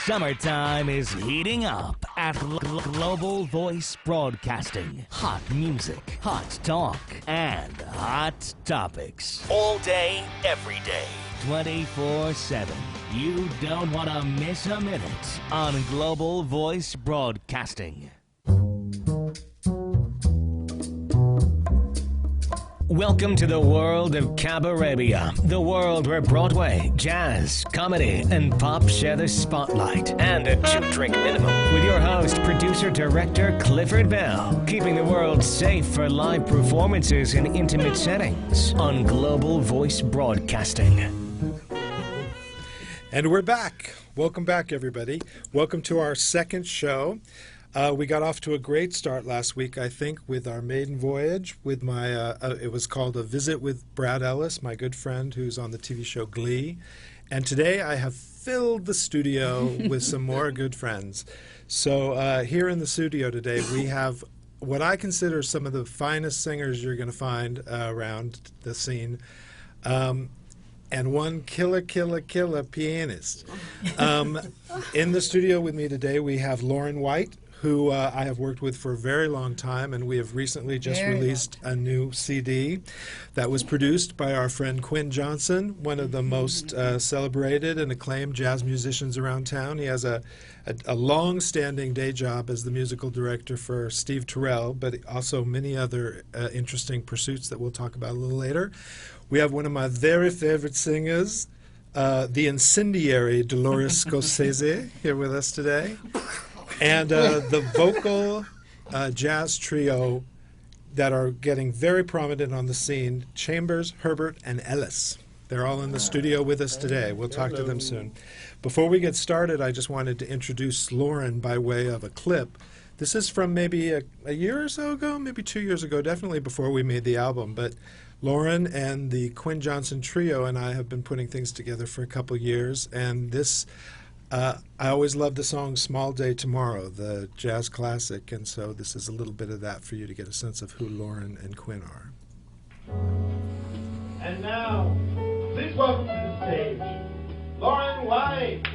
Summertime is heating up at Global Voice Broadcasting. Hot music, hot talk, and hot topics. All day, every day, 24/7. You don't want to miss a minute on Global Voice Broadcasting. Welcome to the world of Cabaret, the world where Broadway, jazz, comedy, and pop share the spotlight, and a 2-drink minimum. With your host, producer, director Clifford Bell, keeping the world safe for live performances in intimate settings on Global Voice Broadcasting. And we're back. Welcome back, everybody. Welcome to our second show. We got off to a great start last week, I think, with our Maiden Voyage. With my, it was called A Visit with Brad Ellis, my good friend who's on the TV show Glee. And today I have filled the studio with some more good friends. So here in the studio today we have what I consider some of the finest singers you're going to find around the scene. And one killer pianist. In the studio with me today we have Lauren White, who I have worked with for a very long time, and we have recently just released a new CD that was produced by our friend Quinn Johnson, one of the most celebrated and acclaimed jazz musicians around town. He has a long-standing day job as the musical director for Steve Tyrell, but also many other interesting pursuits that we'll talk about a little later. We have one of my very favorite singers, the incendiary Dolores Scozzesi, here with us today. And the vocal jazz trio that are getting very prominent on the scene, Chambers, Herbert, and Ellis. They're all in the studio with us today. We'll talk to them soon. Before we get started, I just wanted to introduce Lauren by way of a clip. This is from maybe a year or so ago, maybe 2 years ago, definitely before we made the album. But Lauren and the Quinn Johnson trio and I have been putting things together for a couple years, and this I always loved the song Small Day Tomorrow, the jazz classic, and so this is a little bit of that for you to get a sense of who Lauren and Quinn are. And now, please welcome to the stage, Lauren White.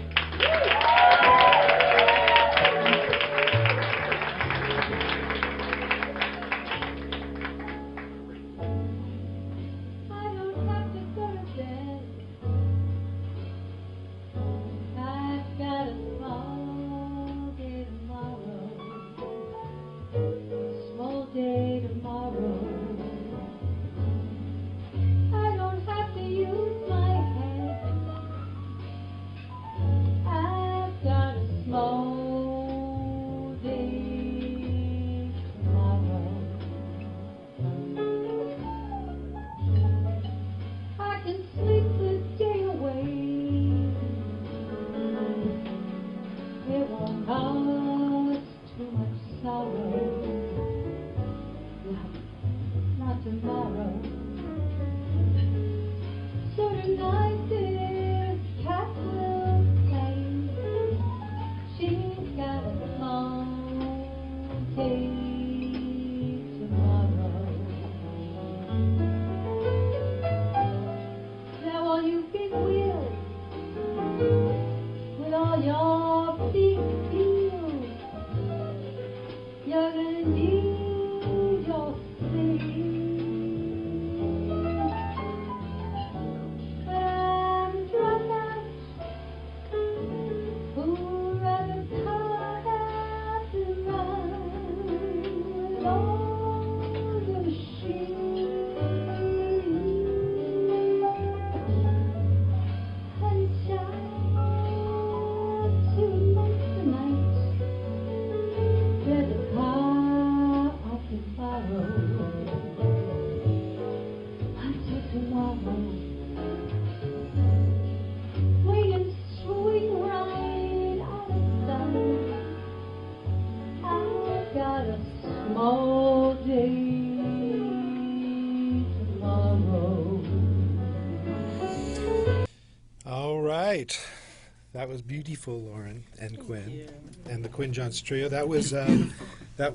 That was beautiful, Lauren and Quinn, you. and the Quinn Johnson Trio. That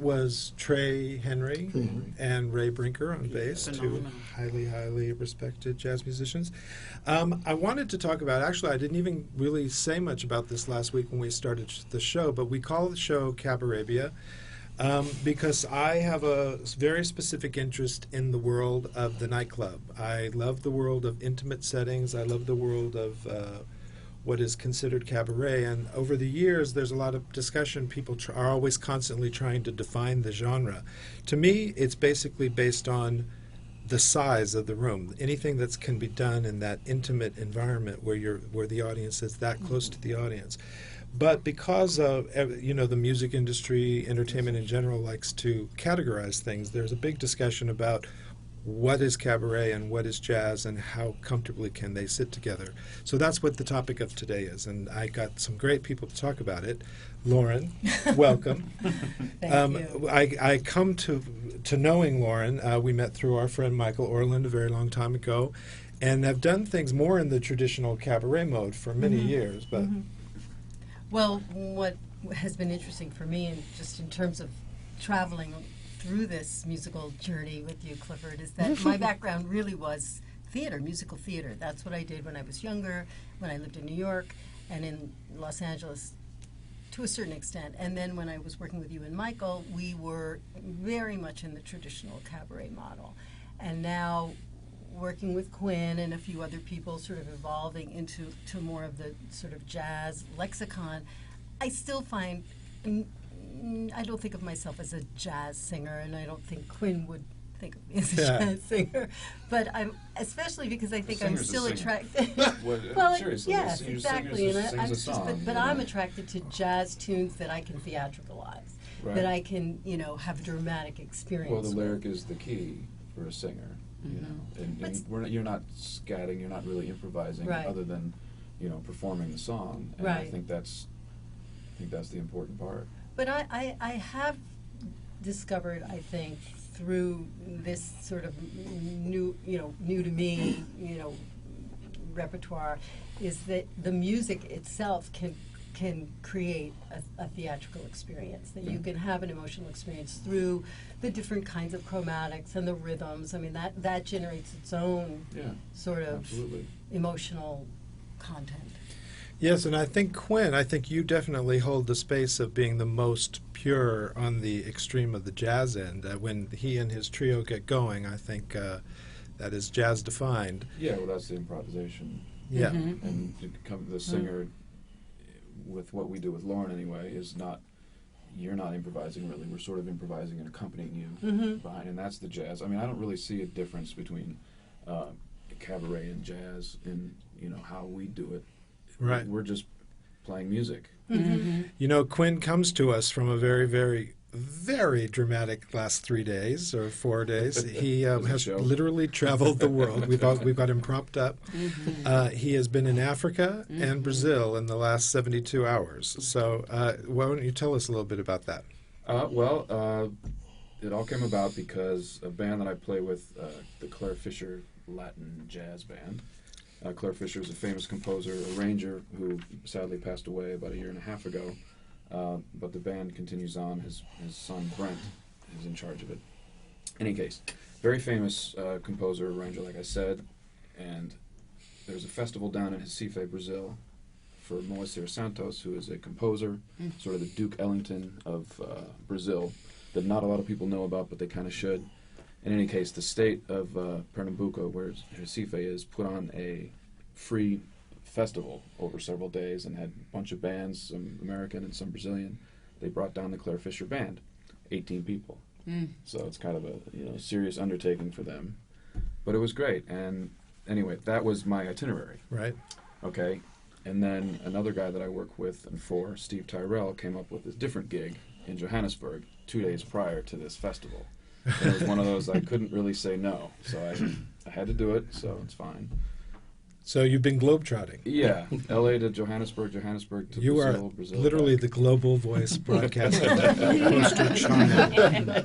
was Trey Henry and Ray Brinker on bass, two Phenomenal. highly respected jazz musicians. I wanted to talk about. Actually, I didn't even really say much about this last week when we started the show, but we call the show Cabaret. Because I have a very specific interest in the world of the nightclub. I love the world of intimate settings. I love the world of what is considered cabaret. And over the years, there's a lot of discussion. People are always constantly trying to define the genre. To me, it's basically based on the size of the room. Anything that can be done in that intimate environment where the audience is that close to the audience. But because of the music industry, entertainment in general likes to categorize things, there's a big discussion about what is cabaret and what is jazz and how comfortably can they sit together. So that's what the topic of today is, and I got some great people to talk about it. Lauren, welcome. Thank you. I come to knowing Lauren. We met through our friend Michael Orland a very long time ago, and have done things more in the traditional cabaret mode for many years. But Well, what has been interesting for me, and just in terms of traveling through this musical journey with you, Clifford, is that my background really was theater, musical theater. That's what I did when I was younger, when I lived in New York and in Los Angeles to a certain extent. And then when I was working with you and Michael, we were very much in the traditional cabaret model. And now working with Quinn and a few other people, sort of evolving into more of the sort of jazz lexicon, I still find, I don't think of myself as a jazz singer, and I don't think Quinn would think of me as a jazz singer. But I'm, especially because I think I'm still attracted. Well, seriously, yes, a singer exactly. just And I'm sings a just, song, but I'm attracted to jazz tunes that I can theatricalize, that I can, have dramatic experience. Well, the with. lyric is the key for a singer, and you're not scatting, you're not really improvising, other than, performing the song. And I think that's the important part. But I have discovered, I think, through this sort of new to me, repertoire, is that the music itself can create a theatrical experience, that you can have an emotional experience through the different kinds of chromatics and the rhythms. I mean, that generates its own sort of emotional content. yes, and I think Quinn, you definitely hold the space of being the most pure on the extreme of the jazz end. When he and his trio get going, I think that is jazz defined. Yeah, well, that's the improvisation. Yeah. And the singer, with what we do with Lauren anyway, you're not improvising really. We're sort of improvising and accompanying you behind, and that's the jazz. I mean, I don't really see a difference between cabaret and jazz in how we do it. Right. We're just playing music. Quinn comes to us from a very, very, very dramatic last 3 days or 4 days. He has literally traveled the world. We've got him propped up. He has been in Africa and Brazil in the last 72 hours. So why don't you tell us a little bit about that? It all came about because a band that I play with, the Claire Fisher Latin Jazz Band. Claire Fisher is a famous composer, arranger, who sadly passed away about 1.5 years ago. But the band continues on. His son, Brent, is in charge of it. In any case, very famous composer, arranger, like I said. And there's a festival down in Recife, Brazil, for Moacir Santos, who is a composer, sort of the Duke Ellington of Brazil, that not a lot of people know about, but they kind of should. In any case, the state of Pernambuco, where Recife is, put on a free festival over several days and had a bunch of bands, some American and some Brazilian. They brought down the Claire Fisher Band, 18 people. So it's kind of a serious undertaking for them. But it was great. And anyway, that was my itinerary. Right. Okay. And then another guy that I work with and for, Steve Tyrell, came up with a different gig in Johannesburg 2 days prior to this festival. And it was one of those I couldn't really say no. So I had to do it, so it's fine. So you've been globetrotting. Yeah, L.A. to Johannesburg, Johannesburg to You Brazil, are Brazil literally back. the global voice broadcaster, close to China.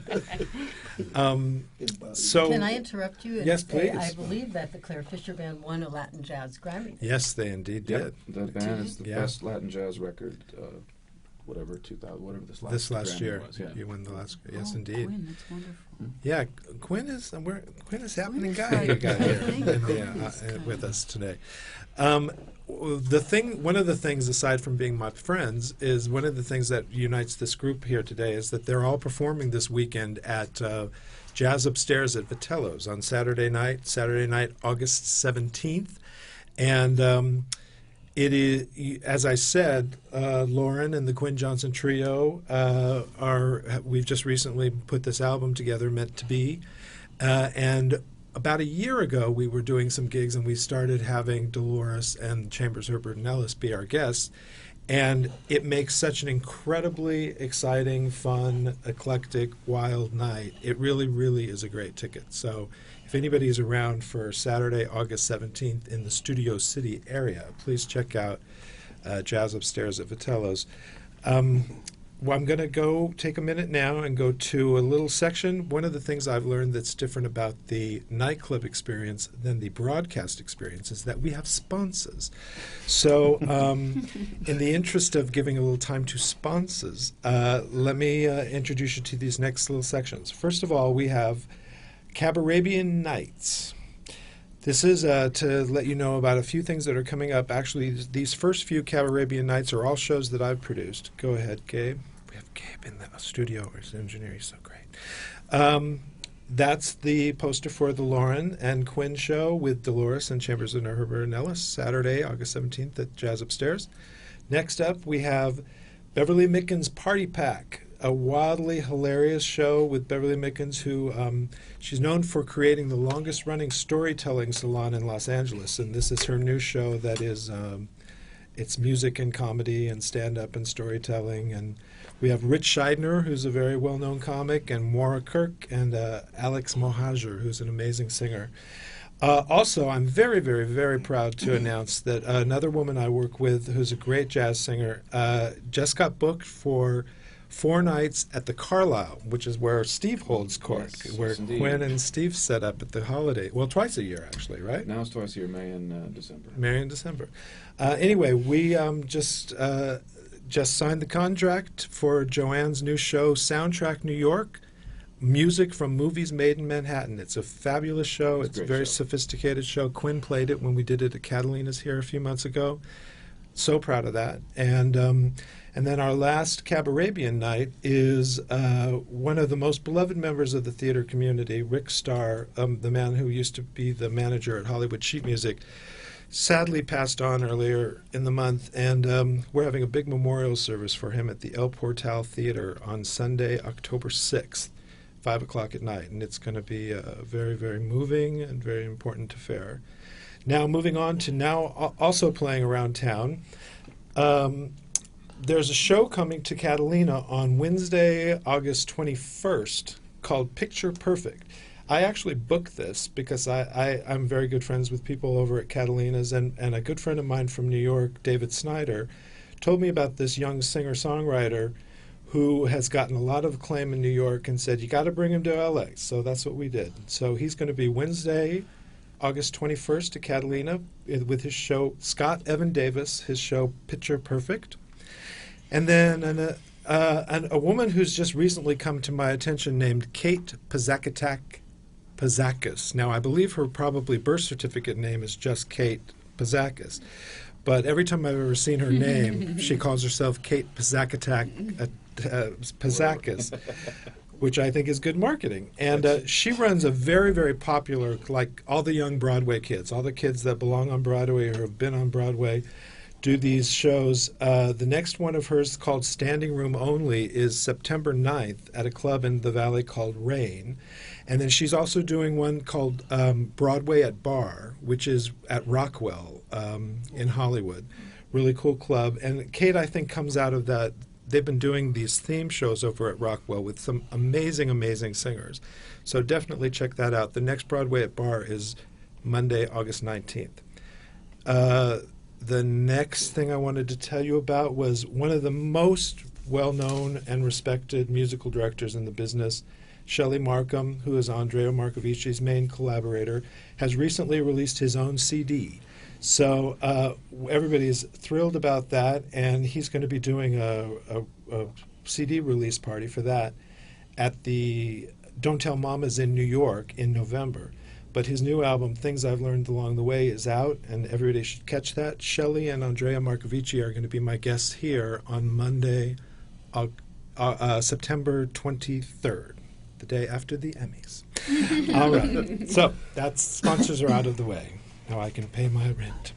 So Can I interrupt you? And Yes, say, please. I believe that the Claire Fisher Band won a Latin Jazz Grammy. yes, they indeed did. That band is the Yeah. best Latin jazz record, whatever 2000, whatever this Last Grammy year, was. Yeah. you won the last. Yes, Oh, indeed. Quinn, that's wonderful. Yeah, Quinn is happening is guy right. you got here Thank goodness, Quinn. with us today. One of the things, aside from being my friends, is one of the things that unites this group here today is that they're all performing this weekend at Jazz Upstairs at VITELLO'S on Saturday night, August 17th, and it is, as I said, Lauren and the Quinn Johnson Trio we've just recently put this album together, Meant to Be, and about a year ago we were doing some gigs and we started having Dolores and Chambers, Herbert, and Ellis be our guests, and it makes such an incredibly exciting, fun, eclectic, wild night. It really, really is a great ticket. So if anybody is around for Saturday, August 17th in the Studio City area, please check out Jazz Upstairs at VITELLO'S. Well, I'm going to go take a minute now and go to a little section. One of the things I've learned that's different about the nightclub experience than the broadcast experience is that we have sponsors. So in the interest of giving a little time to sponsors, let me introduce you to these next little sections. First of all, we have Cabarabian Nights. This is to let you know about a few things that are coming up. Actually, these first few Cabarabian Nights are all shows that I've produced. Go ahead, Gabe. We have Gabe in the studio. His engineer is so great. That's the poster for the Lauren and Quinn show with Dolores and Chambers and Herbert and Ellis, Saturday, August 17th at Jazz Upstairs. Next up, we have Beverly Mickens Party Pack, a wildly hilarious show with Beverly Mickens, who she's known for creating the longest-running storytelling salon in Los Angeles, and this is her new show that is it's music and comedy and stand-up and storytelling. And we have Rich Scheidner, who's a very well-known comic, and Maura Kirk, and Alex Mohajer, who's an amazing singer. Also, I'm very, very, very proud to announce that another woman I work with, who's a great jazz singer, just got booked for 4 nights at the Carlisle, which is where Steve holds court, Yes, where yes, indeed. Quinn and Steve set up at the holiday. Well, twice a year, actually, right? Now it's twice a year, May and December. May and December. Anyway, we just signed the contract for Joanne's new show, Soundtrack New York, music from movies made in Manhattan. It's a fabulous show. It's a great very show. sophisticated show. Quinn played it when we did it at Catalina's here a few months ago. So proud of that. And then our last Cabarabian night is one of the most beloved members of the theater community, Rick Starr, the man who used to be the manager at Hollywood Sheet Music, sadly passed on earlier in the month, and we're having a big memorial service for him at the El Portal Theater on Sunday, October 6th, 5 o'clock at night, and it's going to be a very, very moving and very important affair. Now, moving on to now also playing around town, there's a show coming to Catalina on Wednesday, August 21st, called Picture Perfect. I actually booked this because I'm very good friends with people over at Catalina's, and a good friend of mine from New York, David Snyder, told me about this young singer-songwriter who has gotten a lot of acclaim in New York and said, you got to bring him to LA. So that's what we did. So he's going to be Wednesday, August 21st at Catalina with his show, Scott Evan Davis, his show Picture Perfect. And then a woman who's just recently come to my attention named Kate Pazakis. Now, I believe her probably birth certificate name is just Kate Pazakis. But every time I've ever seen her name, she calls herself Kate Pazakis, which I think is good marketing. And she runs a very, very popular, like all the young Broadway kids, all the kids that belong on Broadway or have been on Broadway, do these shows. The next one of hers, called Standing Room Only, is September 9th at a club in the Valley called Rain. And then she's also doing one called Broadway at Bar, which is at Rockwell in Hollywood. Really cool club. And Kate, I think, comes out of that. They've been doing these theme shows over at Rockwell with some amazing, amazing singers. So definitely check that out. The next Broadway at Bar is Monday, August 19th. The next thing I wanted to tell you about was one of the most well-known and respected musical directors in the business, Shelley Markham, who is Andrea Marcovicci's main collaborator, has recently released his own CD. So everybody is thrilled about that, and he's going to be doing a CD release party for that at the Don't Tell Mamas in New York in November. But his new album, Things I've Learned Along the Way, is out, and everybody should catch that. Shelley and Andrea Marcovicci are going to be my guests here on Monday, September 23rd, the day after the Emmys. All right. So that's sponsors are out of the way. Now I can pay my rent.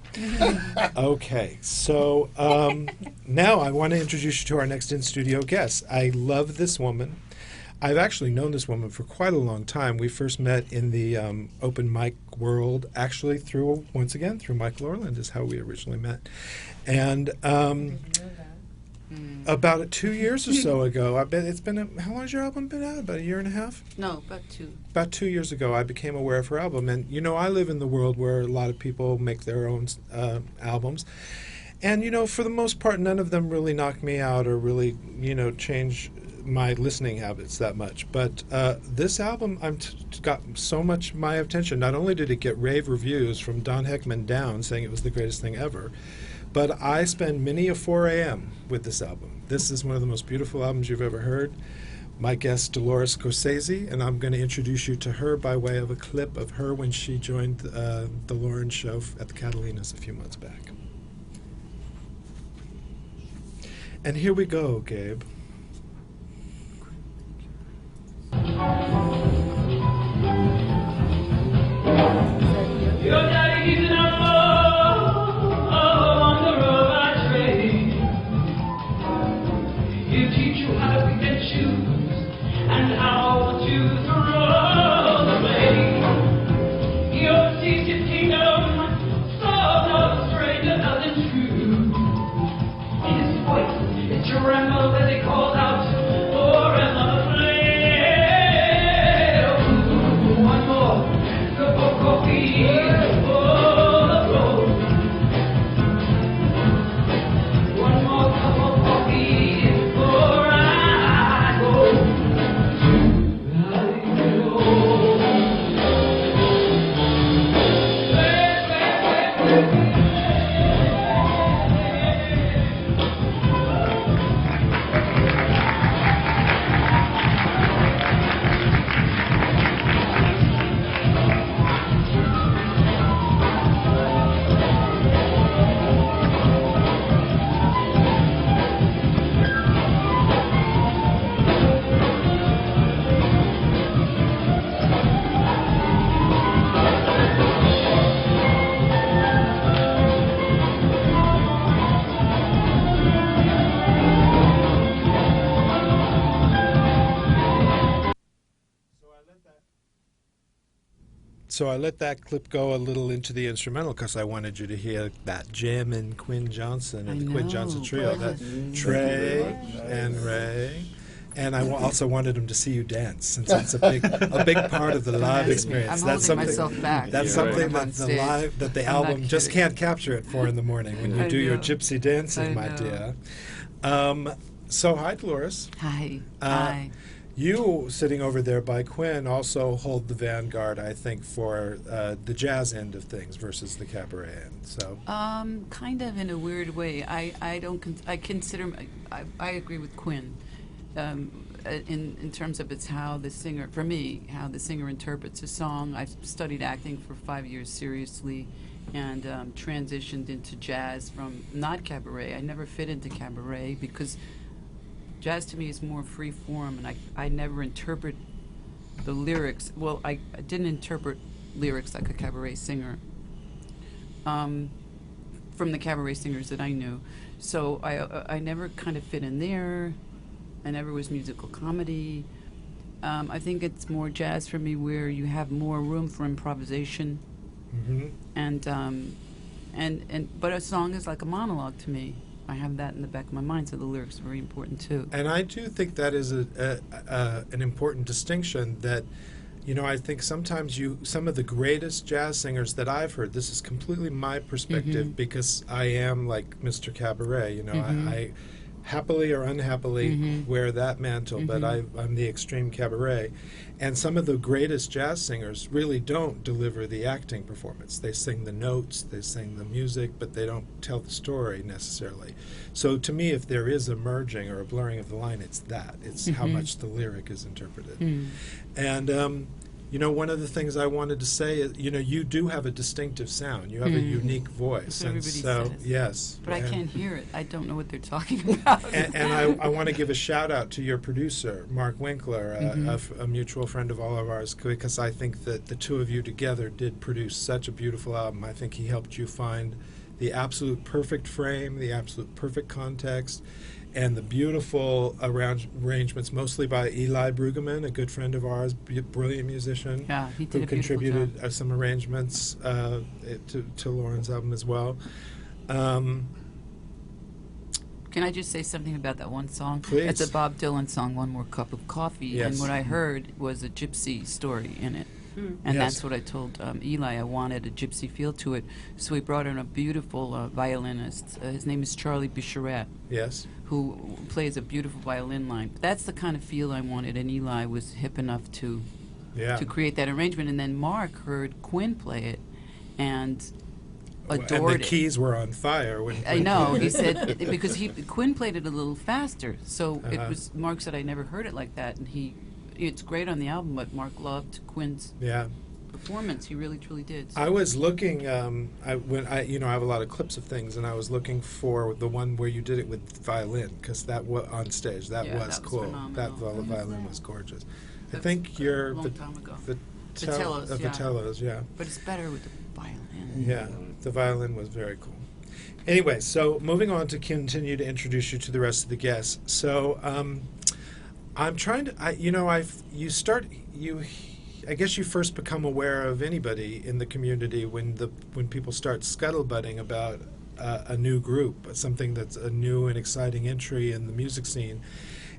Okay. So now I want to introduce you to our next in-studio guest. I love this woman. I've actually known this woman for quite a long time. We first met in the open mic world, actually once again, through Michael Orland is how we originally met. And about 2 years or so ago, how long has your album been out? About a year and a half? No, about 2. About 2 years ago, I became aware of her album. And, I live in the world where a lot of people make their own albums. And, for the most part, none of them really knock me out or really, change my listening habits that much. But this album got so much my attention. Not only did it get rave reviews from Don Heckman down saying it was the greatest thing ever, but I spend many a 4 a.m. with this album. This is one of the most beautiful albums you've ever heard. My guest, Dolores Scozzesi, and I'm going to introduce you to her by way of a clip of her when she joined the Lauren show at the Catalinas a few months back. And here we go, Gabe. Your daddy's in a on the road I trade. He'll teach you how to pick and choose and how to throw away. He oversees his kingdom, so no stranger nothing true. His voice is tremble as he calls out for another flame. One more, the coffee. So I let that clip go a little into the instrumental because I wanted you to hear that Jim and Quinn Johnson and the Quinn Johnson trio, that Trey and Ray. And I also wanted them to see you dance, since it's a big part of the live experience. I'm holding myself back. That's something that the album just can't capture at 4 in the morning when you do your gypsy dancing, my dear. So hi, Dolores. Hi. Hi. You, sitting over there by Quinn, also hold the vanguard, I think, for the jazz end of things versus the cabaret end. So, kind of in a weird way. I agree with Quinn, in terms of it's how the singer, for me, how the singer interprets a song. I've studied acting for 5 years seriously, and transitioned into jazz from not cabaret. I never fit into cabaret because jazz to me is more free form, and I never interpret the lyrics. Well, I didn't interpret lyrics like a cabaret singer from the cabaret singers that I knew. So I never kind of fit in there. I never was musical comedy. I think it's more jazz for me, where you have more room for improvisation. Mm-hmm. But a song is like a monologue to me. I have that in the back of my mind, so the lyrics are very important too. And I do think that is an important distinction, that I think sometimes some of the greatest jazz singers that I've heard, this is completely my perspective because I am like Mr. Cabaret, I happily or unhappily wear that mantle, but I'm the extreme cabaret. And some of the greatest jazz singers really don't deliver the acting performance. They sing the notes, they sing the music, but they don't tell the story necessarily. So to me, if there is a merging or a blurring of the line, it's that. It's how much the lyric is interpreted. And one of the things I wanted to say is, you do have a distinctive sound. You have a unique voice. That's what everybody says. Yes. But I can't hear it. I don't know what they're talking about. And I want to give a shout out to your producer, Mark Winkler, a mutual friend of all of ours, because I think that the two of you together did produce such a beautiful album. I think he helped you find the absolute perfect frame, the absolute perfect context, and the beautiful arrangements, mostly by Eli Brueggemann, a good friend of ours, brilliant musician, Yeah, he did who a beautiful contributed job. some arrangements to Lauren's album as well. Can I just say something about that one song? Please. It's a Bob Dylan song, One More Cup of Coffee. Yes. And what I heard was a gypsy story in it. And Yes. that's what I told Eli. I wanted a gypsy feel to it. So we brought in a beautiful violinist. His name is Charlie Bicheret, Yes. who plays a beautiful violin line. That's the kind of feel I wanted, and Eli was hip enough to create that arrangement. And then Mark heard Quinn play it and adored And the keys were on fire. When I know. He said because Quinn played it a little faster, so it Uh-huh. was. Mark said I never heard it like that, and it's great on the album. But Mark loved Quinn's performance. He really, truly did. So. I was looking. I have a lot of clips of things, and I was looking for the one where you did it with violin, because that was on stage. That was cool. That violin was gorgeous. I think you're a long time ago. VITELLO'S, VITELLO'S, yeah. But it's better with the violin. Yeah, the violin was very cool. Anyway, so moving on to continue to introduce you to the rest of the guests. So I'm trying to, I guess you first become aware of anybody in the community when people start scuttlebutting about a new group, something that's a new and exciting entry in the music scene.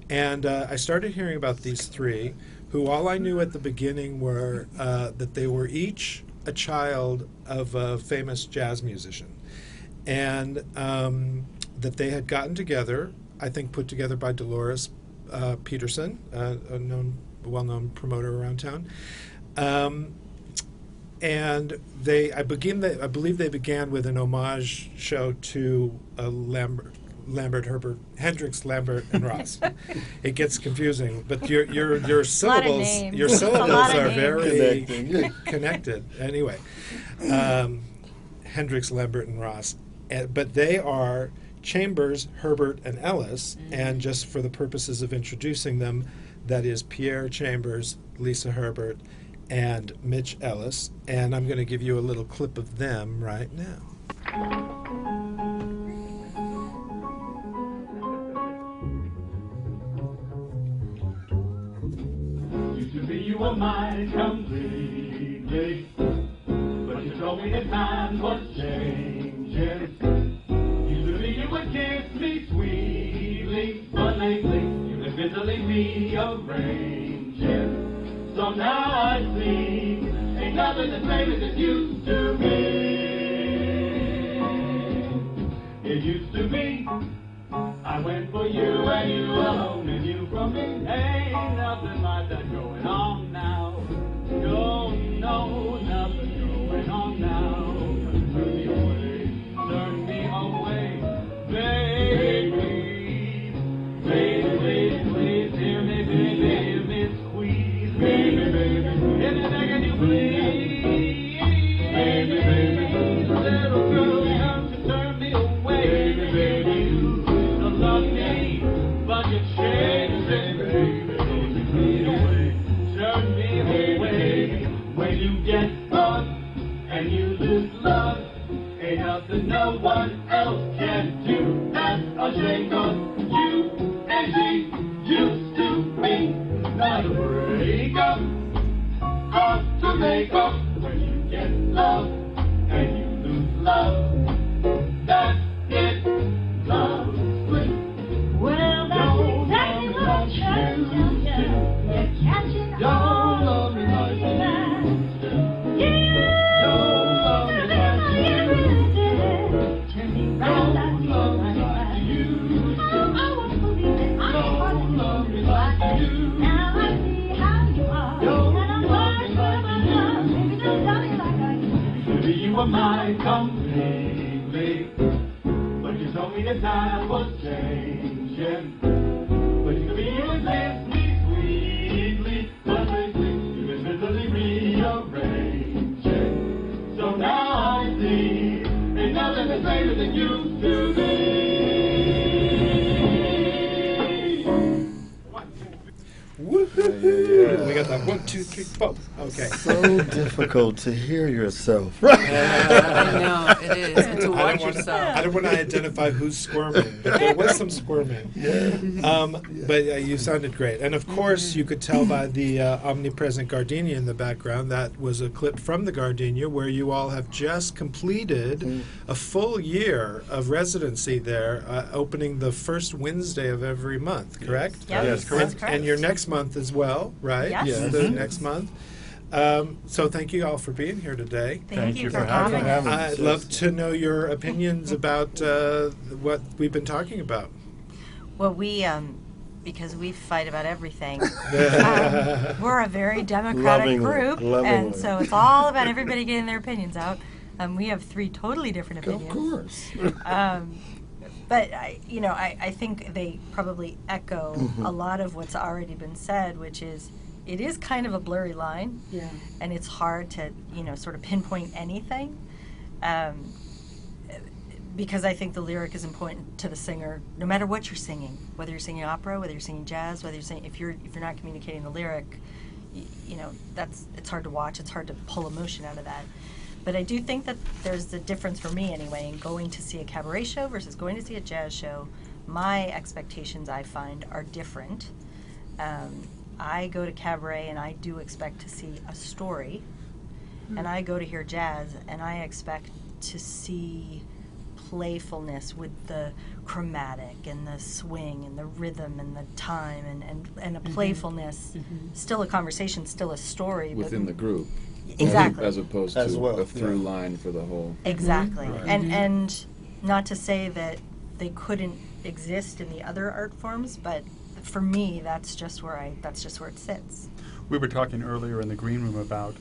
And I started hearing about these three, who all I knew at the beginning were that they were each a child of a famous jazz musician, and that they had gotten together, I think put together by Dolores Peterson, a well-known promoter around town. And I believe they began with an homage show to Hendrix, Lambert, and Ross. It gets confusing, but your syllables are very connected. Anyway, Hendrix, Lambert, and Ross, but they are Chambers, Herbert, and Ellis. And just for the purposes of introducing them, that is Pierre Chambers, Lisa Herbert, and Mitch Ellis. And I'm going to give you a little clip of them right now. You were mine completely, but you told me that time was changing. Used to be you would kiss me sweetly, but lately you've been busily rearranging. So now I see ain't nothing the same as it used to be. It used to be I went for you and you alone, and you from me. Ain't nothing like that going on now. No, nothing going on now. Turn me away, baby. Baby, please hear me, baby, hear me squeeze. Baby, hear me begging you, please. Baby, little girl, you have to turn me away. Baby, love me, but you changed it, baby. Turn me away. When you get up and you lose love, ain't nothing no one else can do. That's a shame, 'cause you and she used to be. Not a breakup, hard to make up. When you get love and you lose love, that's it, love. Well, that's exactly what you're catching Don't love me like the time was changing. But you could be listening sweetly, but they think you've been mentally rearranging. So now I see, ain't nothing the same as it used to be. Woohoo! We got that 1, 2, 3, 4. Okay. So difficult to hear yourself. I know, it is. And to watch yourself. I don't want to identify who's squirming, but there was some squirming. But you sounded great. And of course, you could tell by the omnipresent gardenia in the background, that was a clip from the gardenia where you all have just completed a full year of residency there, opening the first Wednesday of every month, correct? Yep, Yes, that's correct. And your next month as well, right? Yes. Yes. The next month. So thank you all for being here today. Thank you for having us. I'd love to know your opinions about what we've been talking about. Well, because we fight about everything, we're a very democratic group, and so it's all about everybody getting their opinions out. We have 3 totally different Of opinions. course. But I think they probably echo a lot of what's already been said, which is it is kind of a blurry line, Yeah. and it's hard to sort of pinpoint anything, because I think the lyric is important to the singer, no matter what you're singing, whether you're singing opera, whether you're singing jazz, whether you're singing if you're not communicating the lyric, it's hard to watch. It's hard to pull emotion out of that. But I do think that there's a difference for me anyway in going to see a cabaret show versus going to see a jazz show. My expectations, I find, are different. I go to cabaret and I do expect to see a story. And I go to hear jazz and I expect to see playfulness with the chromatic and the swing and the rhythm and the time and a playfulness. Still a conversation, still a story. Within the group. Exactly. As opposed As to well, a through yeah. line for the whole. Exactly. Right. And not to say that they couldn't exist in the other art forms, but for me, that's just where it sits. We were talking earlier in the green room about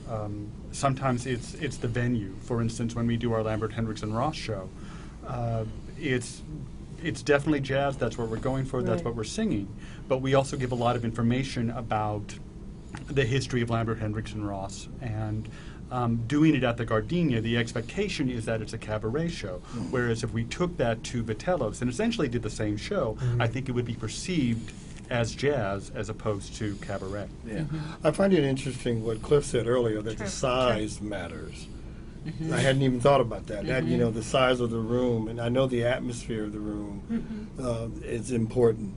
sometimes it's the venue. For instance, when we do our Lambert, Hendricks, and Ross show, it's definitely jazz. That's what we're going for. That's what we're singing. But we also give a lot of information about the history of Lambert, Hendricks, and Ross. And doing it at the Gardenia, the expectation is that it's a cabaret show. Whereas if we took that to VITELLO'S and essentially did the same show, I think it would be perceived as jazz as opposed to cabaret. Yeah. I find it interesting what Cliff said earlier, that True, the size matters. I hadn't even thought about that. That, the size of the room, and I know the atmosphere of the room is important.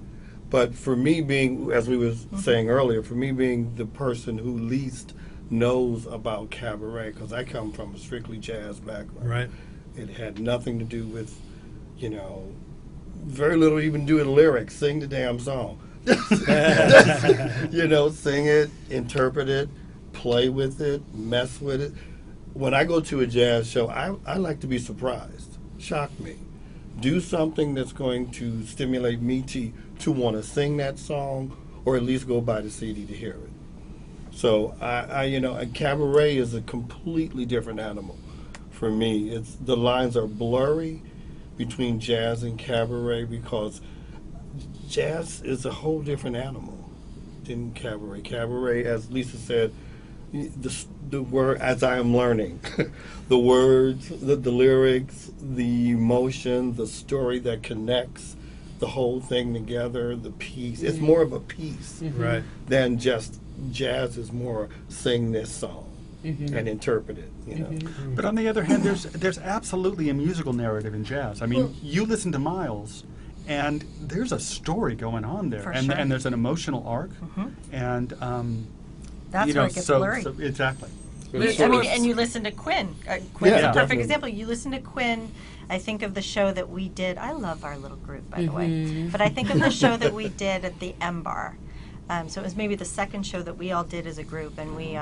But for me being, as we were saying earlier, for me being the person who least knows about cabaret, because I come from a strictly jazz background. Right. It had nothing to do with, very little even do with lyrics. Sing the damn song. Sing it, interpret it, play with it, mess with it. When I go to a jazz show, I like to be surprised, shock me. Do something that's going to stimulate me to want to sing that song, or at least go buy the CD to hear it. So a cabaret is a completely different animal for me. The lines are blurry between jazz and cabaret because jazz is a whole different animal than cabaret. Cabaret, as Lisa said, the word, as I am learning, the words, the lyrics, the emotion, the story that connects the whole thing together, the piece. It's more of a piece Right. than just jazz is more sing this song and interpret it. But on the other hand, there's absolutely a musical narrative in jazz. I mean, you listen to Miles, and there's a story going on there, For and sure. and there's an emotional arc, and That's where it gets blurry. So exactly. And you listen to Quinn. Quinn's Yeah, a perfect definitely. example. You listen to Quinn. I think of the show that we did. I love our little group, by the way. But I think of the show that we did at the M Bar. So it was maybe the second show that we all did as a group, and we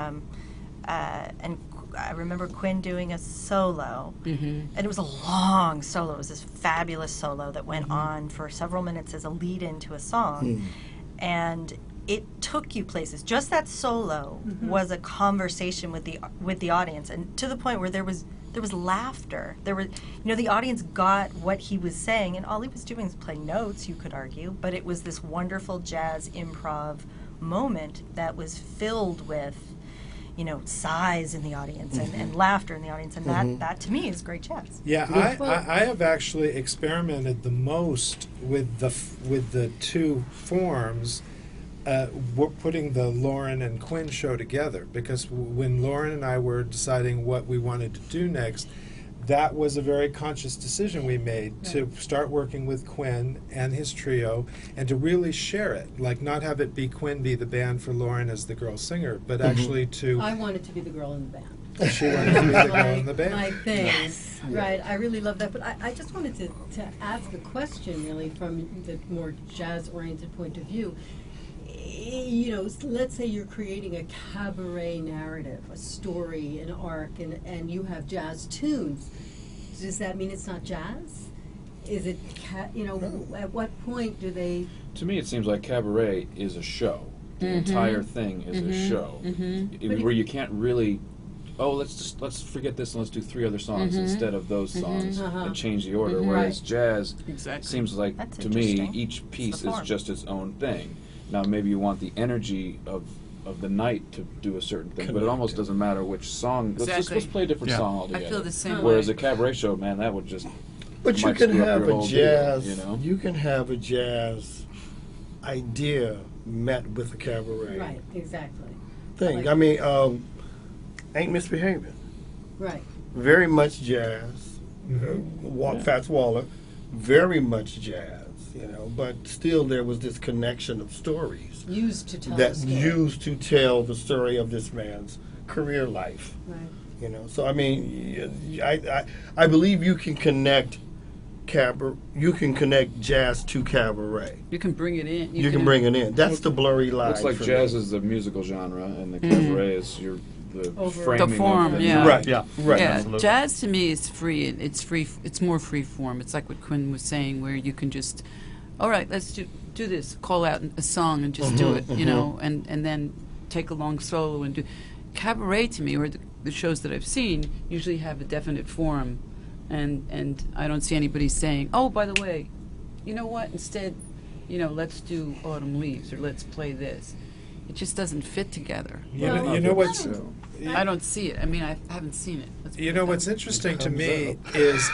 and I remember Quinn doing a solo, and it was a long solo. It was this fabulous solo that went on for several minutes as a lead into a song, and it took you places. Just that solo was a conversation with the audience, and to the point where there was There was laughter. There were, the audience got what he was saying, and all he was doing was playing notes, you could argue, but it was this wonderful jazz improv moment that was filled with, sighs in the audience and laughter in the audience, and that to me is great jazz. Yeah, I have actually experimented the most with the two forms. We're putting the Lauren and Quinn show together, because when Lauren and I were deciding what we wanted to do next, that was a very conscious decision we made to start working with Quinn and his trio, and to really share it, like not have it be Quinn be the band for Lauren as the girl singer, but actually to... I wanted to be the girl in the band. She wanted to be the girl in the band. My thing. Yes. Right, I really love that. But I just wanted to ask a question, really, from the more jazz-oriented point of view. Let's say you're creating a cabaret narrative, a story, an arc, and you have jazz tunes. Does that mean it's not jazz? Is it, at what point do they... To me, it seems like Cabaret is a show. The entire thing is a show. Where you can't really... let's forget this and let's do 3 other songs instead of those songs and change the order. Whereas jazz seems like, to me, each piece is just its own thing. Now, maybe you want the energy of the night to do a certain thing, but it almost doesn't matter which song. Let's play a different song altogether. I feel the same Whereas way. a cabaret show, man, that would just... But you can have a jazz, deal, you can have a jazz idea met with a cabaret Right, exactly. thing. Like- Ain't Misbehaving. Right. Very much jazz. Fats Waller, very much jazz. But still there was this connection of stories Used to tell that the story. used to tell the story of this man's career life. Right. So I mean, I believe you can connect you can connect jazz to cabaret. You can bring it in. You can bring it in. That's the blurry line. Looks like for jazz me. is the musical genre, and the cabaret is the framing The form, of yeah. Right. Yeah. Right. Yeah, Absolutely. jazz to me is free. It's free. It's more free form. It's like what Quinn was saying, where you can just, all right, let's do this. Call out a song and just do it, and then take a long solo and do. Cabaret to me, or the shows that I've seen, usually have a definite form, and I don't see anybody saying, oh, by the way, you know what? Instead, let's do Autumn Leaves or let's play this. It just doesn't fit together. You know what's... I don't see it. I mean, I haven't seen it. What's interesting to me is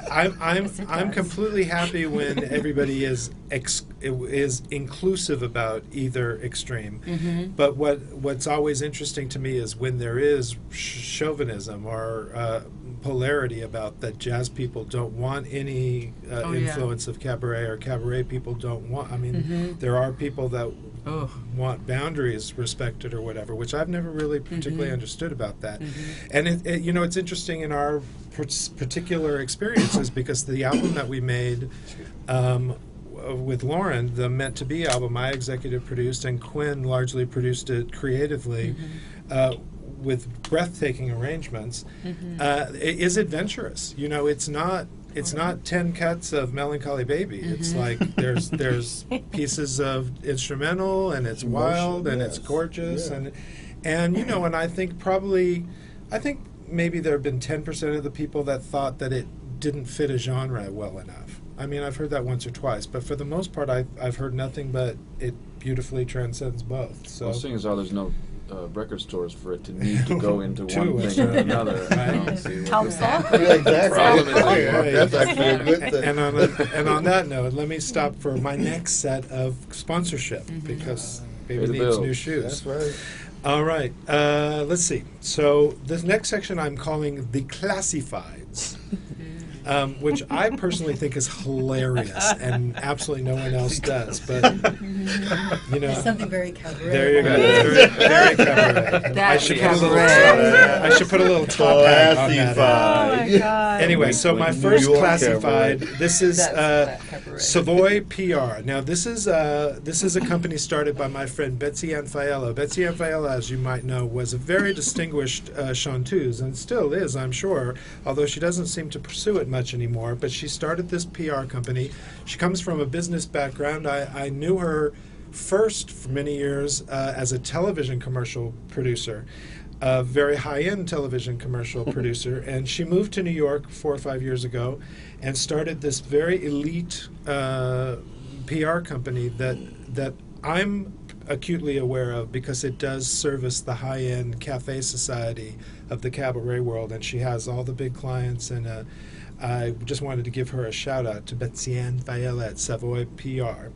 I'm completely happy when everybody is inclusive about either extreme. But what's always interesting to me is when there is chauvinism or polarity about that jazz people don't want any influence of cabaret, or cabaret people don't want. I mean, there are people that want boundaries respected or whatever, which I've never really particularly understood about that. And it's interesting in our particular experiences, because the album that we made with Lauren, the Meant to Be album, I executive produced, and Quinn largely produced it creatively. With breathtaking arrangements, it is adventurous. It's not 10 cuts of Melancholy Baby. It's like there's pieces of instrumental, and it's wild, and it's gorgeous, and I think maybe there have been 10% of the people that thought that it didn't fit a genre well enough. I mean, I've heard that once or twice, but for the most part, I've heard nothing but it beautifully transcends both. So, well, seeing as how there's no record stores for it to need to go into Two, one thing or another. Helps that. Problem is, That's actually a good thing. And on that note, let me stop for my next set of sponsorship, because baby Pay the needs bills. new shoes. That's right. All right. Let's see. So this next section I'm calling the Classifieds, which I personally think is hilarious, and absolutely no one else does. But There's something very cabaret. there you go. Very cabaret. I should put a little top hat on that. Classified. God. Anyway, so my New first York classified. cabaret. This is Cabaret. Savoy PR. Now, this is a company started by my friend Betsy Ann Fiella. Betsy Ann Fiella, as you might know, was a very distinguished chanteuse, and still is, I'm sure, although she doesn't seem to pursue it much anymore. But she started this PR company. She comes from a business background. I knew her first for many years as a television commercial producer. a very high-end television commercial producer, and she moved to New York 4 or 5 years ago and started this very elite PR company that I'm acutely aware of because it does service the high-end cafe society of the cabaret world, and she has all the big clients, and I just wanted to give her a shout-out to Betsyane Fayella at Savoy PR.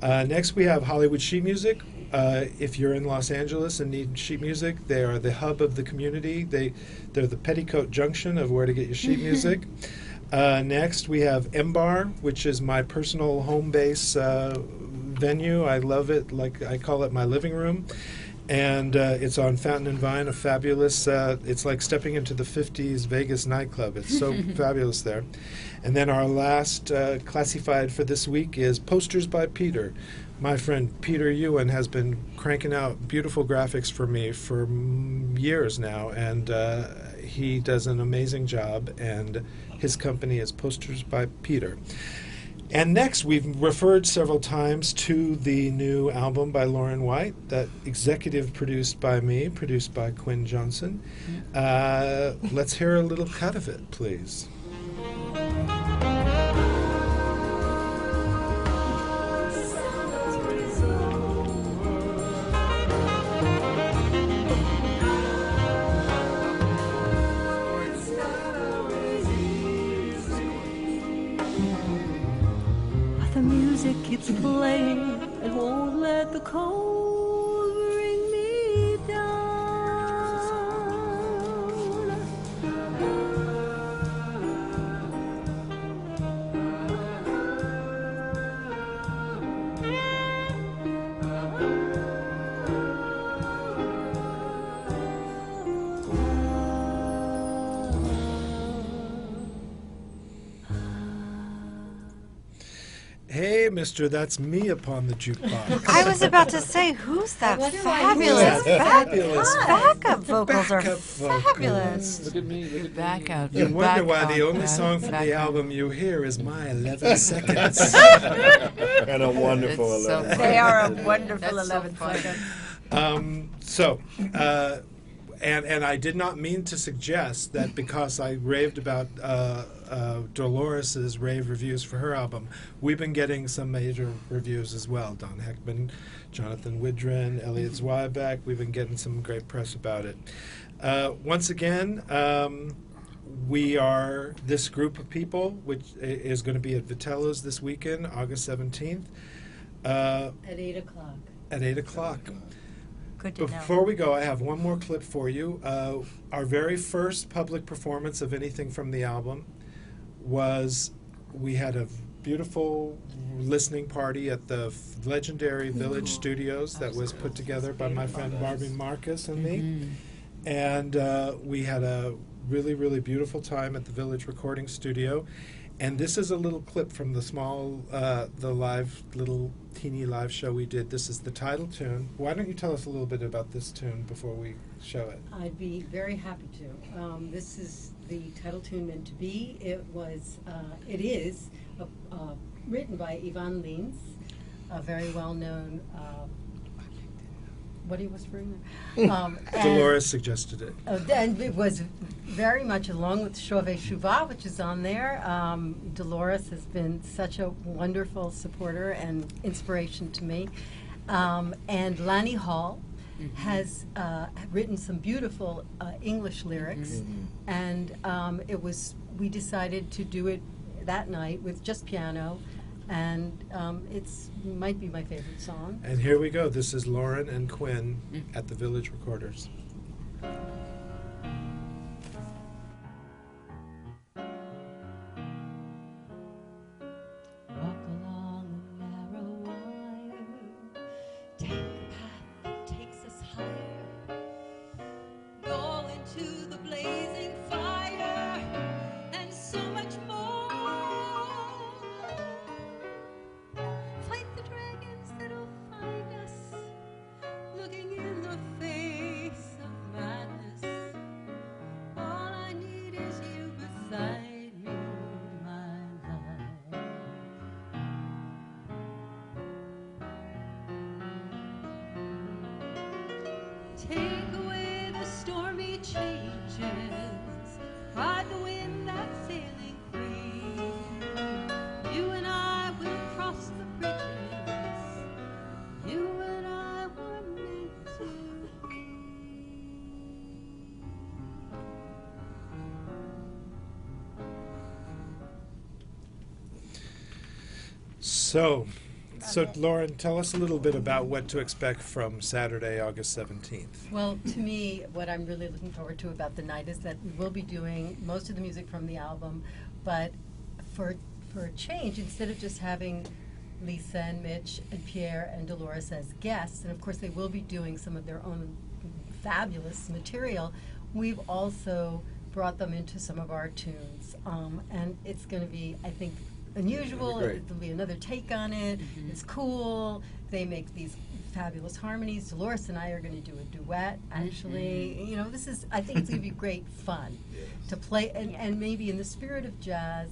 Next, we have Hollywood Sheet Music. If you're in Los Angeles and need sheet music, they are the hub of the community. They're the Petticoat Junction of where to get your sheet music. Next, we have M-Bar, which is my personal home base venue. I love it. Like I call it my living room. And it's on Fountain and Vine, a fabulous, it's like stepping into the 50s Vegas nightclub. It's so fabulous there. And then our last classified for this week is Posters by Peter. My friend Peter Ewan has been cranking out beautiful graphics for me for years now, and he does an amazing job, and his company is Posters by Peter. And next, we've referred several times to the new album by Lauren White, that executive produced by me, produced by Quinn Johnson. Let's hear a little cut of it, please. The music keeps playing and won't let the cold bring me down. Hey, mister, that's me upon the jukebox. I was about to say, who's that wonder why fabulous, you fabulous backup vocals are backup vocals. fabulous. Look at me. Look at Back out. You wonder why back the out, only back song from back the out. album you hear is my 11 seconds. And a wonderful It's so 11. They are a wonderful That's so 11 funny. seconds. And I did not mean to suggest that because I raved about Dolores's rave reviews for her album, we've been getting some major reviews as well. Don Heckman, Jonathan Widren, Elliot Zweibeck, we've been getting some great press about it. Once again, we are this group of people, which is going to be at VITELLO'S this weekend, August 17th. At 8 o'clock. At 8 o'clock. Good to know. Before we go, I have one more clip for you. Our very first public performance of anything from the album was, we had a beautiful listening party at the legendary Village Studios that was put together by my friend Barbie Marcus and me. And we had a really, really beautiful time at the Village Recording Studio. And this is a little clip from the small, the live, little teeny live show we did. This is the title tune. Why don't you tell us a little bit about this tune before we show it? I'd be very happy to. This is the title tune meant to be. It is written by Yvonne Leens, a very well-known. What are you whispering there? And- Dolores suggested it. And it was very much along with Chauvet Chouva, which is on there. Dolores has been such a wonderful supporter and inspiration to me. And Lani Hall has written some beautiful English lyrics. And we decided to do it that night with just piano. And it's might be my favorite song. And here we go. This is Lauren and Quinn at the Village Recorders. Walk along a narrow wire, take a path that takes us higher, go into the blazing fire, and so much more. Fight the dragons that'll find us, looking in the face of madness. All I need is you beside me, my life. Take away the storm So Lauren, tell us a little bit about what to expect from Saturday, August 17th. Well, to me, what I'm really looking forward to about the night is that we will be doing most of the music from the album, but for a change, instead of just having Lisa and Mitch and Pierre and Dolores as guests, and of course they will be doing some of their own fabulous material, we've also brought them into some of our tunes. And it's going to be, I think, unusual. Great. It'll be another take on it. It's cool. They make these fabulous harmonies. Dolores and I are going to do a duet, actually. You know, I think it's going to be great fun to play, and maybe in the spirit of jazz,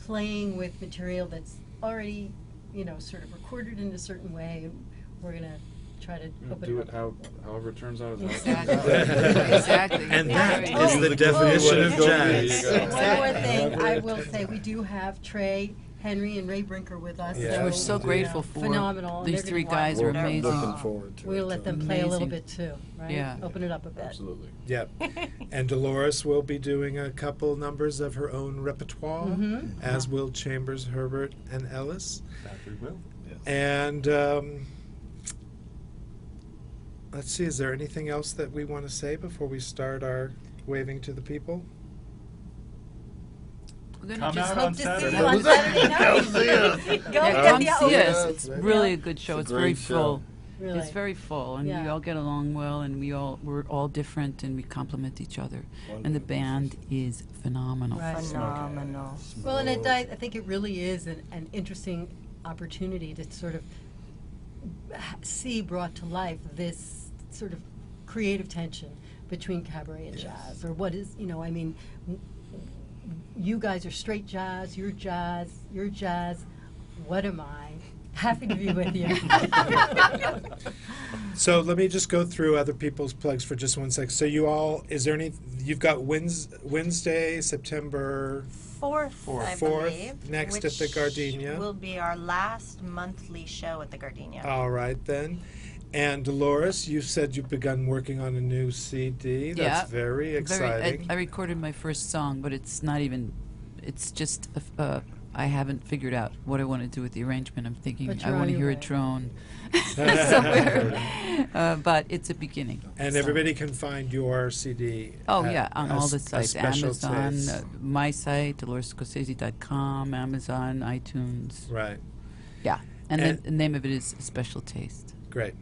playing with material that's already, you know, sort of recorded in a certain way. We're going to try to open Do it it up. however it turns out. Exactly. Exactly. And that Very is good. the definition of There jazz. you go. One more thing, I will say, we do have Trey Henry and Ray Brinker with us. Yeah. We're so Yeah. grateful for Phenomenal. and these they're three gonna be guys are wonderful. amazing. Looking forward to it. We'll let them play a little Amazing. bit too, right? Yeah. Open it up a bit. Absolutely. Yep. And Dolores will be doing a couple numbers of her own repertoire, as will Chambers, Herbert, and Ellis. That we will. And let's see, is there anything else that we want to say before we start our waving to the people? We're gonna Come just out hope on to see Saturday. you on Saturday night. Go see us. Go Come get see the us. Yes, It's man. really a good show. It's It's a very great show. full. Really. It's very full, and we Yeah. all get along well, and we're all different, and we complement each other. And the band is phenomenal. Right. Phenomenal. Well, and I think it really is an interesting opportunity to sort of see brought to life this sort of creative tension between cabaret and jazz, or what is, you know, I mean, you guys are straight jazz, you're jazz, what am I? Happy to be with you. So let me just go through other people's plugs for just 1 sec. So you've got Wednesday, September 4th, I 4th, believe, next at which the Gardenia. will be our last monthly show at the Gardenia. All right, then. And Dolores, you said you've begun working on a new CD. That's very exciting. I recorded my first song, but it's not even. It's just. I haven't figured out what I want to do with the arrangement. I'm thinking But I you're want on to your hear a way. drone somewhere. But it's a beginning. And So- everybody can find your CD. Oh at yeah, on a all the s- a sites, special Amazon, taste. my site, DoloresScozzesi.com, Amazon, iTunes. Right. Yeah, and And- the name of it is Special Taste. Great.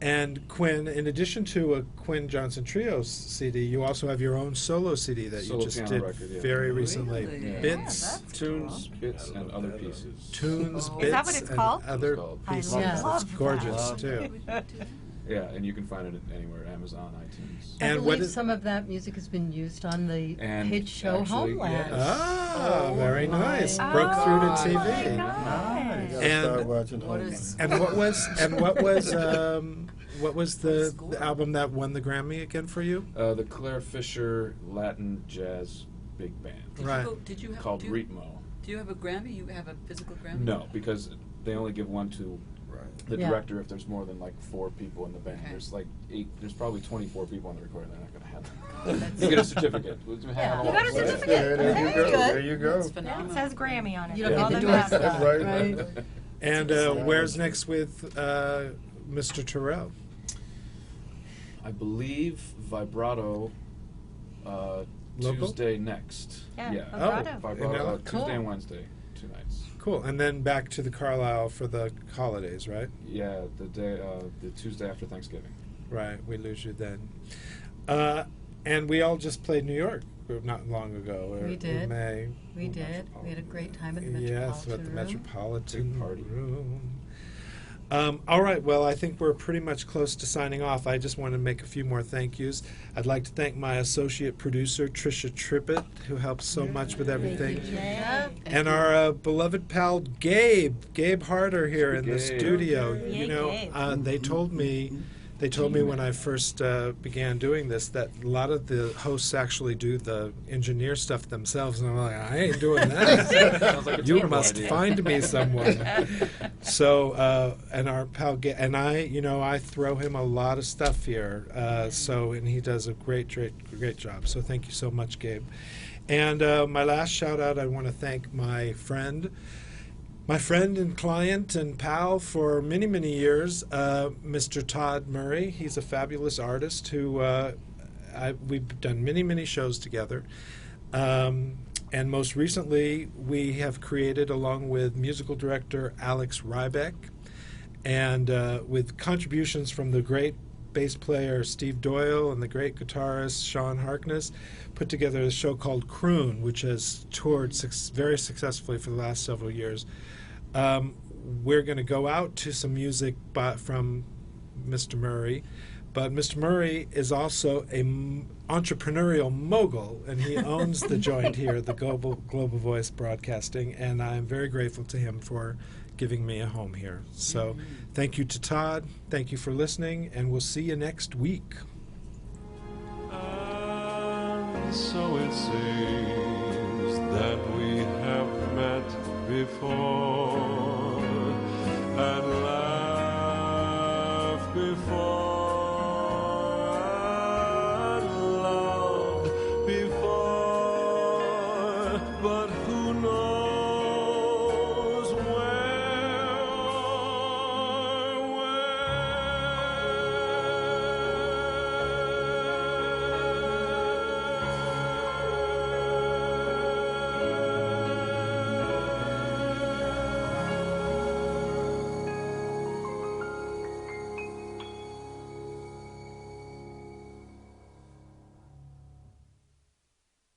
And Quinn, in addition to a Quinn Johnson Trio CD, you also have your own solo CD that you Solo just piano did record, yeah. very recently. Really? Yeah. Bits, Tunes, bits, and other pieces. tunes, Is bits, that what it's and called? other It's called. I pieces. Yeah. love It's gorgeous that. too. Yeah, and you can find it anywhere, Amazon, iTunes. I And what believe is? some of that music has been used on the And hit show actually, Homeland. yes. Ah, very my nice. God. Broke through to Oh, TV. my God. You gotta And- start watching What Homeland. is- And what was the album that won the Grammy again for you? The Claire Fisher Latin Jazz Big Band Right. Did you have called Ritmo. Do you have a Grammy? You have a physical Grammy? No, because they only give one to the Yeah. director if there's more than like 4 people in the band. Okay. There's like 8. There's probably 24 people on the recording. They're not going to have Oh, them. that's- You get a certificate. We'll have Yeah. all You got a of them. certificate. There you Very go. good. There you go. That's Yeah, phenomenal. it says Grammy on it. You don't All need the to best endorse stuff. Right. right? And where's next with Mr. Tyrell? I believe Vibrato Local? Tuesday next. Yeah, Oh, Vibrato. Vibrato Cool. Tuesday and Wednesday, 2 nights. Cool. And then back to the Carlisle for the holidays, right? Yeah, the Tuesday after Thanksgiving. Right. We lose you then. And we all just played New York not long ago. Or We did. In May. We did. We had a great time at the Yes, Metropolitan at the Room. Metropolitan Big party. Room. All right, well, I think we're pretty much close to signing off. I just want to make a few more thank yous. I'd like to thank my associate producer, Tricia Trippett, who helps so much with everything. Yeah. And our beloved pal, Gabe Harder here in the Gabe. studio. Yay, You know, Gabe. they told me when I first began doing this that a lot of the hosts actually do the engineer stuff themselves, and I'm like, I ain't doing that. Sounds like a You terrible must idea. find me someone. So, and our pal, and I throw him a lot of stuff here. And he does a great job. So thank you so much, Gabe. And my last shout out, I want to thank my friend, my friend and client and pal for many, many years, Mr. Todd Murray. He's a fabulous artist who we've done many, many shows together. And most recently, we have created, along with musical director Alex Rybeck, and with contributions from the great bass player Steve Doyle and the great guitarist Sean Harkness, put together a show called Croon, which has toured very successfully for the last several years. We're going to go out to some music from Mr. Murray, but Mr. Murray is also an entrepreneurial mogul, and he owns the joint here, the Global Voice Broadcasting, and I'm very grateful to him for giving me a home here. So thank you to Todd, thank you for listening, and we'll see you next week. And so it seems that we have met before and laughed before and loved before, but